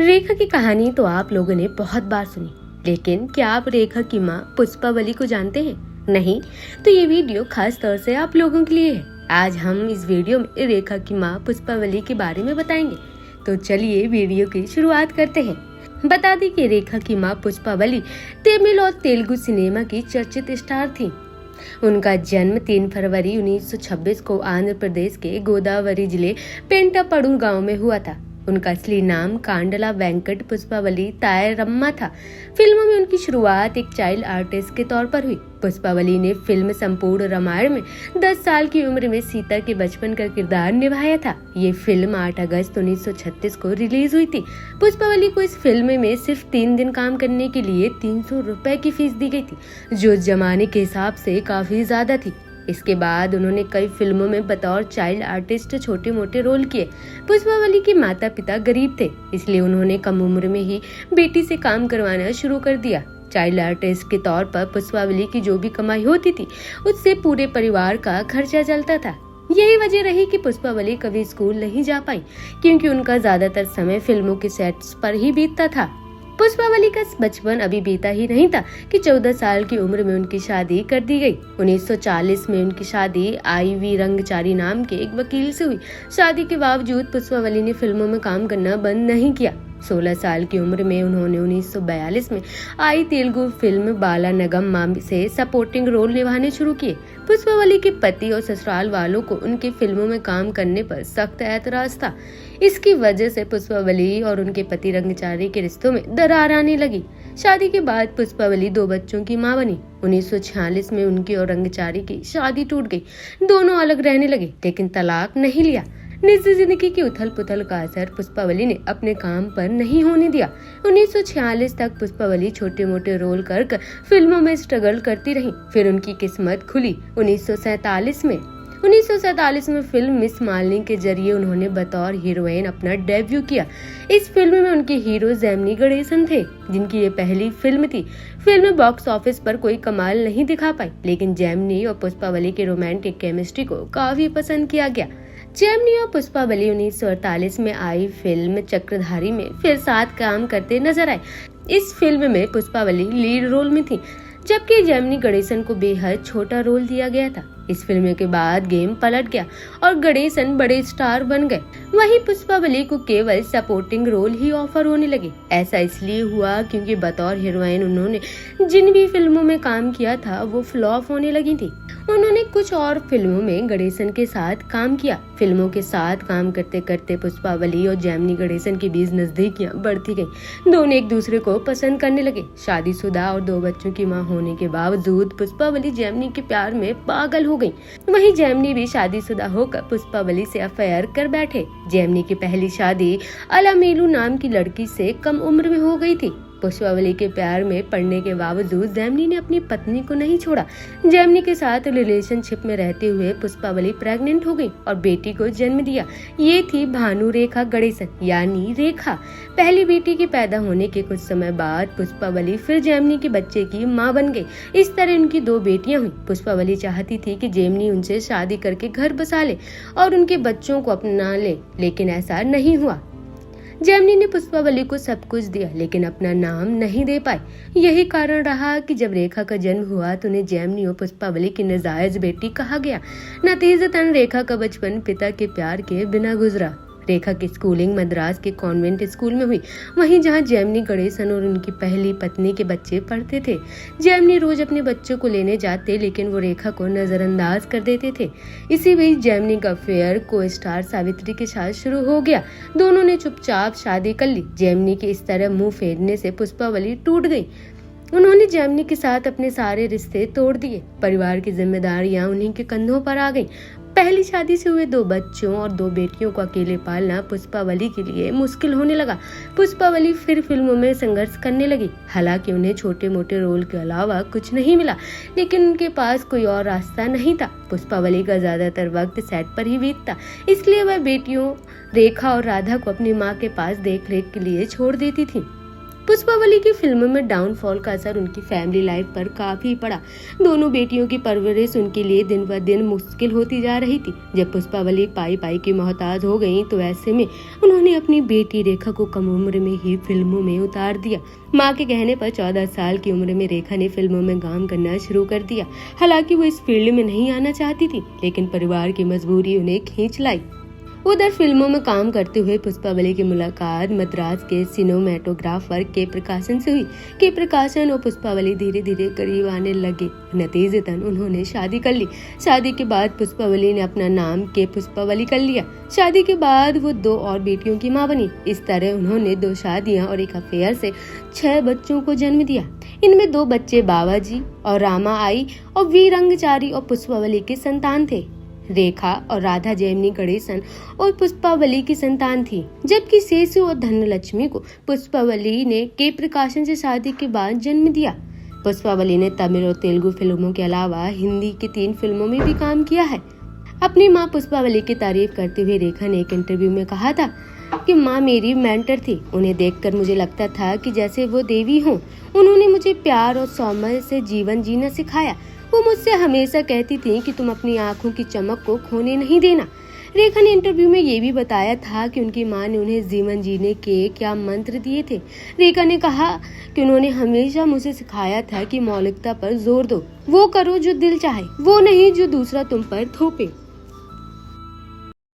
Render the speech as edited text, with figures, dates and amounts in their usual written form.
रेखा की कहानी तो आप लोगों ने बहुत बार सुनी, लेकिन क्या आप रेखा की माँ पुष्पावली को जानते हैं? नहीं, तो ये वीडियो खास तौर से आप लोगों के लिए है। आज हम इस वीडियो में रेखा की माँ पुष्पावली के बारे में बताएंगे। तो चलिए वीडियो की शुरुआत करते हैं। बता दें कि रेखा की माँ पुष्पावली तमिल और तेलुगु सिनेमा की चर्चित स्टार थी। उनका जन्म 3 फरवरी 1926 को आंध्र प्रदेश के गोदावरी जिले पेंटापड़ू गांव में हुआ था। उनका असली नाम कांडला वेंकट पुष्पावली तायरम्मा था। फिल्मों में उनकी शुरुआत एक चाइल्ड आर्टिस्ट के तौर पर हुई। पुष्पावली ने फिल्म संपूर्ण रामायण में 10 साल की उम्र में सीता के बचपन का किरदार निभाया था। ये फिल्म 8 अगस्त 1936 को रिलीज हुई थी। पुष्पावली को इस फिल्म में सिर्फ 3 दिन काम करने के लिए 300 रुपए की फीस दी गई थी, जो जमाने के हिसाब से काफी ज्यादा थी। इसके बाद उन्होंने कई फिल्मों में बतौर चाइल्ड आर्टिस्ट छोटे मोटे रोल किए। पुष्पावली के माता पिता गरीब थे, इसलिए उन्होंने कम उम्र में ही बेटी से काम करवाना शुरू कर दिया। चाइल्ड आर्टिस्ट के तौर पर पुष्पावली की जो भी कमाई होती थी, उससे पूरे परिवार का खर्चा चलता था। यही वजह रही कि पुष्पावली कभी स्कूल नहीं जा पाई, क्योंकि उनका ज्यादातर समय फिल्मों के सेट्स पर ही बीतता था। पुष्पावली का बचपन अभी बीता ही नहीं था कि 14 साल की उम्र में उनकी शादी कर दी गई। 1940 में उनकी शादी IV रंगचारी नाम के एक वकील से हुई। शादी के बावजूद पुष्पावली ने फिल्मों में काम करना बंद नहीं किया। 16 साल की उम्र में उन्होंने 1942 में आई तेलुगु फिल्म बाला नगम्मा से सपोर्टिंग रोल निभाने शुरू किए। पुष्पावली के पति और ससुराल वालों को उनकी फिल्मों में काम करने पर सख्त ऐतराज था। इसकी वजह से पुष्पावली और उनके पति रंगचारी के रिश्तों में दरार आने लगी। शादी के बाद पुष्पावली 2 बच्चों की मां बनी। 1946 में उनकी और रंगचारी की शादी टूट गई। दोनों अलग रहने लगे, लेकिन तलाक नहीं लिया। निजी जिंदगी की उथल पुथल का असर पुष्पावली ने अपने काम पर नहीं होने दिया। 1946 तक पुष्पावली छोटे मोटे रोल कर फिल्मों में स्ट्रगल करती रही। फिर उनकी किस्मत खुली 1947 में फिल्म मिस मालिनी के जरिए उन्होंने बतौर हीरोइन अपना डेब्यू किया। इस फिल्म में उनके हीरो जेमिनी गणेशन थे, जिनकी ये पहली फिल्म थी। फिल्म बॉक्स ऑफिस पर कोई कमाल नहीं दिखा पाई, लेकिन जेमिनी और पुष्पावली के रोमांटिक केमिस्ट्री को काफी पसंद किया गया। जेमिनी और पुष्पावली 1948 में आई फिल्म चक्रधारी में फिर साथ काम करते नजर आए। इस फिल्म में पुष्पावली लीड रोल में थी, जबकि जेमिनी गणेशन को बेहद छोटा रोल दिया गया था। इस फिल्म के बाद गेम पलट गया और गणेशन बड़े स्टार बन गए। वहीं पुष्पावली को केवल सपोर्टिंग रोल ही ऑफर होने लगे। ऐसा इसलिए हुआ क्योंकि बतौर हीरोइन उन्होंने जिन भी फिल्मों में काम किया था वो फ्लॉप होने लगी थी। उन्होंने कुछ और फिल्मों में गणेशन के साथ काम किया। फिल्मों के साथ काम करते करते पुष्पावली और जेमिनी गणेशन के बीच नजदीकियां बढ़ती गईं। दोनों एक दूसरे को पसंद करने लगे। शादीशुदा और 2 बच्चों की मां होने के बावजूद पुष्पावली जेमिनी के प्यार में पागल हो गई। वहीं जेमिनी भी शादीशुदा होकर पुष्पावली से अफेयर कर बैठे। जेमिनी की पहली शादी अलामेलू नाम की लड़की से कम उम्र में हो गई थी। पुष्पावली के प्यार में पड़ने के बावजूद जेमिनी ने अपनी पत्नी को नहीं छोड़ा। जेमिनी के साथ रिलेशनशिप में रहते हुए पुष्पावली प्रेग्नेंट हो गई और बेटी को जन्म दिया। ये थी भानु रेखा गणेशन, यानी रेखा। पहली बेटी के पैदा होने के कुछ समय बाद पुष्पावली फिर जेमिनी के बच्चे की मां बन गई। इस तरह उनकी 2 बेटियां हुई। पुष्पावली चाहती थी कि जेमिनी उनसे शादी करके घर बसा ले और उनके बच्चों को अपना ले, लेकिन ऐसा नहीं हुआ। जेमिनी ने पुष्पावली को सब कुछ दिया, लेकिन अपना नाम नहीं दे पाई। यही कारण रहा कि जब रेखा का जन्म हुआ तो उन्हें जेमिनी और पुष्पावली की नाजायज बेटी कहा गया। नतीजतन रेखा का बचपन पिता के प्यार के बिना गुजरा। रेखा की स्कूलिंग मद्रास के कॉन्वेंट स्कूल में हुई, वहीं जहां जेमिनी गणेशन और उनकी पहली पत्नी के बच्चे पढ़ते थे। जेमिनी रोज अपने बच्चों को लेने जाते, लेकिन वो रेखा को नजरअंदाज कर देते थे। इसी बीच जेमिनी का अफेयर को स्टार सावित्री के साथ शुरू हो गया। दोनों ने चुपचाप शादी कर ली। जेमिनी के इस तरह मुंह फेरने से पुष्पावली टूट गई। उन्होंने जेमिनी के साथ अपने सारे रिश्ते तोड़ दिए। परिवार की जिम्मेदारियां उन्हीं के कंधों पर आ गईं। पहली शादी से हुए 2 बच्चों और 2 बेटियों को अकेले पालना पुष्पावली के लिए मुश्किल होने लगा। पुष्पावली फिर फिल्मों में संघर्ष करने लगी। हालांकि उन्हें छोटे मोटे रोल के अलावा कुछ नहीं मिला, लेकिन उनके पास कोई और रास्ता नहीं था। पुष्पावली का ज्यादातर वक्त सेट पर ही बीतता, इसलिए वह बेटियों रेखा और राधा को अपनी माँ के पास देखरेख के लिए छोड़ देती थी। पुष्पावली की फिल्मों में डाउनफॉल का असर उनकी फैमिली लाइफ पर काफी पड़ा। दोनों बेटियों की परवरिश उनके लिए दिन ब दिन मुश्किल होती जा रही थी। जब पुष्पावली पाई पाई की मोहताज हो गयी तो ऐसे में उन्होंने अपनी बेटी रेखा को कम उम्र में ही फिल्मों में उतार दिया। मां के कहने पर 14 साल की उम्र में रेखा ने फिल्मों में काम करना शुरू कर दिया। हालांकि वो इस फील्ड में नहीं आना चाहती थी, लेकिन परिवार की मजबूरी उन्हें खींच लाई। उधर फिल्मों में काम करते हुए पुष्पावली की मुलाकात मद्रास के सिनेमेटोग्राफर के प्रकाशन से हुई। के प्रकाशन और पुष्पावली धीरे धीरे करीब आने लगे। नतीजतन उन्होंने शादी कर ली। शादी के बाद पुष्पावली ने अपना नाम के पुष्पावली कर लिया। शादी के बाद वो 2 और बेटियों की मां बनी। इस तरह उन्होंने 2 शादियां और एक अफेयर से 6 बच्चों को जन्म दिया। इनमें 2 बच्चे बाबाजी और रामा आई और वीरंगचारी और पुष्पावली के संतान थे। रेखा और राधा जैमिनी गणेशन और पुष्पावली की संतान थी, जबकि शेषु और धनलक्ष्मी को पुष्पावली ने के प्रकाशन से शादी के बाद जन्म दिया। पुष्पावली ने तमिल और तेलुगु फिल्मों के अलावा हिंदी की 3 फिल्मों में भी काम किया है। अपनी मां पुष्पावली की तारीफ करते हुए रेखा ने एक इंटरव्यू में कहा था कि मां मेरी मेंटर थी। उन्हें देखकर मुझे लगता था कि जैसे वो देवी हों। उन्होंने मुझे प्यार और सौम्य से जीवन जीना सिखाया। वो मुझसे हमेशा कहती थी कि तुम अपनी आंखों की चमक को खोने नहीं देना। रेखा ने इंटरव्यू में ये भी बताया था कि उनकी मां ने उन्हें जीवन जीने के क्या मंत्र दिए थे। रेखा ने कहा कि उन्होंने हमेशा मुझे सिखाया था कि मौलिकता पर जोर दो, वो करो जो दिल चाहे, वो नहीं जो दूसरा तुम पर थोपे।